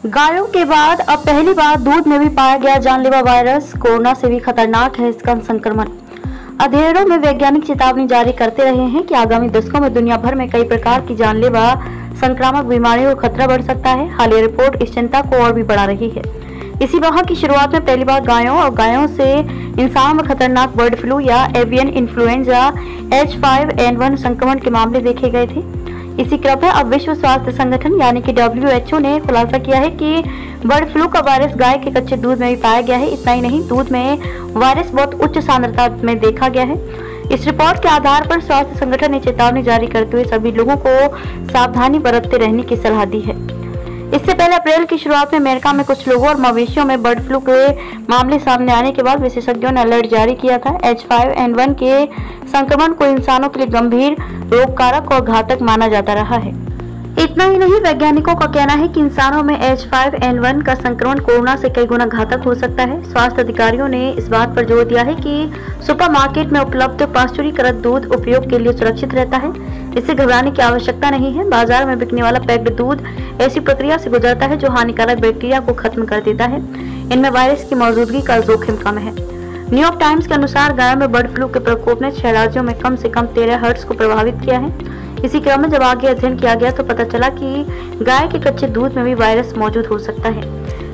गायों के बाद अब पहली बार दूध में भी पाया गया जानलेवा वायरस। कोरोना से भी खतरनाक है इसका संक्रमण। अध्ययनों में वैज्ञानिक चेतावनी जारी करते रहे हैं कि आगामी दशकों में दुनिया भर में कई प्रकार की जानलेवा संक्रामक बीमारियों का खतरा बढ़ सकता है। हालिया रिपोर्ट इस चिंता को और भी बढ़ा रही है। इसी माह की शुरुआत में पहली बार गायों से इंसानों में खतरनाक बर्ड फ्लू या एवियन इन्फ्लुएंजा H5N1 संक्रमण के मामले देखे गए थे। इसी क्रम में अब विश्व स्वास्थ्य संगठन यानी कि WHO ने खुलासा किया है कि बर्ड फ्लू का वायरस गाय के कच्चे दूध में भी पाया गया है। इतना ही नहीं, दूध में वायरस बहुत उच्च सांद्रता में देखा गया है। इस रिपोर्ट के आधार पर स्वास्थ्य संगठन ने चेतावनी जारी करते हुए सभी लोगों को सावधानी बरतते रहने की सलाह दी है। इससे पहले अप्रैल की शुरुआत में अमेरिका में कुछ लोगों और मवेशियों में बर्ड फ्लू के मामले सामने आने के बाद विशेषज्ञों ने अलर्ट जारी किया था। H5N1 के संक्रमण को इंसानों के लिए गंभीर, रोगकारक और घातक माना जाता रहा है। इतना ही नहीं, वैज्ञानिकों का कहना है कि इंसानों में H5N1 का संक्रमण कोरोना से कई गुना घातक हो सकता है। स्वास्थ्य अधिकारियों ने इस बात पर जोर दिया है कि सुपरमार्केट में उपलब्ध पाश्चुरीकृत दूध उपयोग के लिए सुरक्षित रहता है। इससे घबराने की आवश्यकता नहीं है। बाजार में बिकने वाला पैक्ड दूध ऐसी प्रक्रिया से गुजरता है जो हानिकारक बैक्टीरिया को खत्म कर देता है। इनमें वायरस की मौजूदगी का जोखिम कम है। न्यूयॉर्क टाइम्स के अनुसार गायों में बर्ड फ्लू के प्रकोप ने 6 राज्यों में कम से कम 13 हर्ट्ज को प्रभावित किया है। इसी क्रम में जब आगे अध्ययन किया गया तो पता चला कि गाय के कच्चे दूध में भी वायरस मौजूद हो सकता है।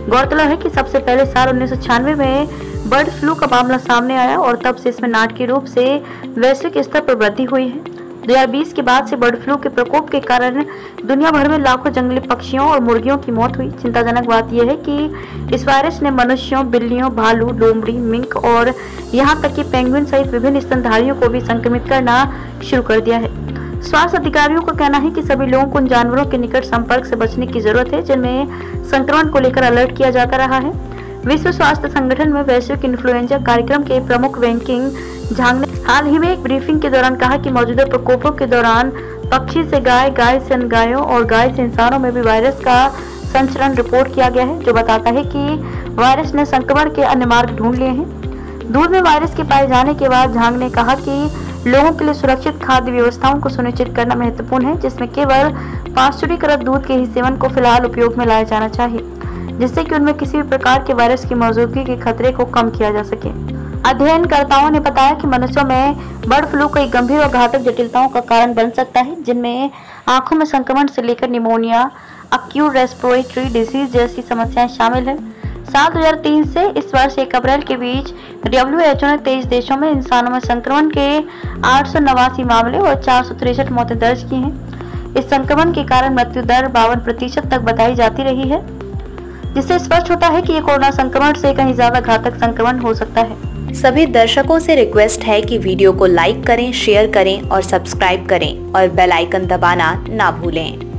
गौरतलब है कि सबसे पहले साल 1996 में बर्ड फ्लू का मामला सामने आया और तब से इसमें नाटकीय रूप से वैश्विक स्तर पर वृद्धि हुई है। 2020 के बाद से बर्ड फ्लू के प्रकोप के कारण दुनिया भर में लाखों जंगली पक्षियों और मुर्गियों की मौत हुई। चिंताजनक बात यह है कि इस वायरस ने मनुष्यों, बिल्लियों, भालू, लोमड़ी, मिंक और यहाँ तक कि पेंगुइन सहित विभिन्न स्तनधारियों को भी संक्रमित करना शुरू कर दिया है। स्वास्थ्य अधिकारियों का कहना है कि सभी लोगों को उन जानवरों के निकट संपर्क से बचने की जरूरत है जिनमें संक्रमण को लेकर अलर्ट किया जाता रहा है। विश्व स्वास्थ्य संगठन में वैश्विक इन्फ्लुएंजा कार्यक्रम के प्रमुख वेंकिंग झांग ने हाल ही में एक ब्रीफिंग के दौरान कहा कि मौजूदा प्रकोपों के दौरान पक्षी से गाय, गाय से अन्य गायों और गाय से इंसानों में भी वायरस का संचरण रिपोर्ट किया गया है, जो बताता है कि वायरस ने संक्रमण के अन्य मार्ग ढूंढ लिए हैं। दूध में वायरस के पाए जाने के बाद झांग ने कहा कि लोगों के लिए सुरक्षित खाद्य व्यवस्थाओं को सुनिश्चित करना महत्वपूर्ण है, जिसमें केवल पाश्चुरीकृत दूध के ही सेवन को फिलहाल उपयोग में लाया जाना चाहिए, जिससे कि उनमें किसी भी प्रकार के वायरस की मौजूदगी के खतरे को कम किया जा सके। अध्ययनकर्ताओं ने बताया कि मनुष्यों में बर्ड फ्लू कई गंभीर और घातक जटिलताओं का कारण बन सकता है, जिनमें आंखों में संक्रमण से लेकर निमोनिया, एक्यूट रेस्पिरेटरी डिजीज जैसी समस्याएं शामिल हैं। साल 2003 से इस वर्ष 1 अप्रैल के बीच WHO ने 23 देशों में इंसानों में संक्रमण के 889 मामले और 463 मौतें दर्ज की हैं। इस संक्रमण के कारण मृत्यु दर 52% तक बताई जाती रही है, जिससे स्पष्ट होता है कि ये कोरोना संक्रमण से कहीं ज्यादा घातक संक्रमण हो सकता है। सभी दर्शकों से रिक्वेस्ट है कि वीडियो को लाइक करें, शेयर करें और सब्सक्राइब करें और बेल आइकन दबाना ना भूलें।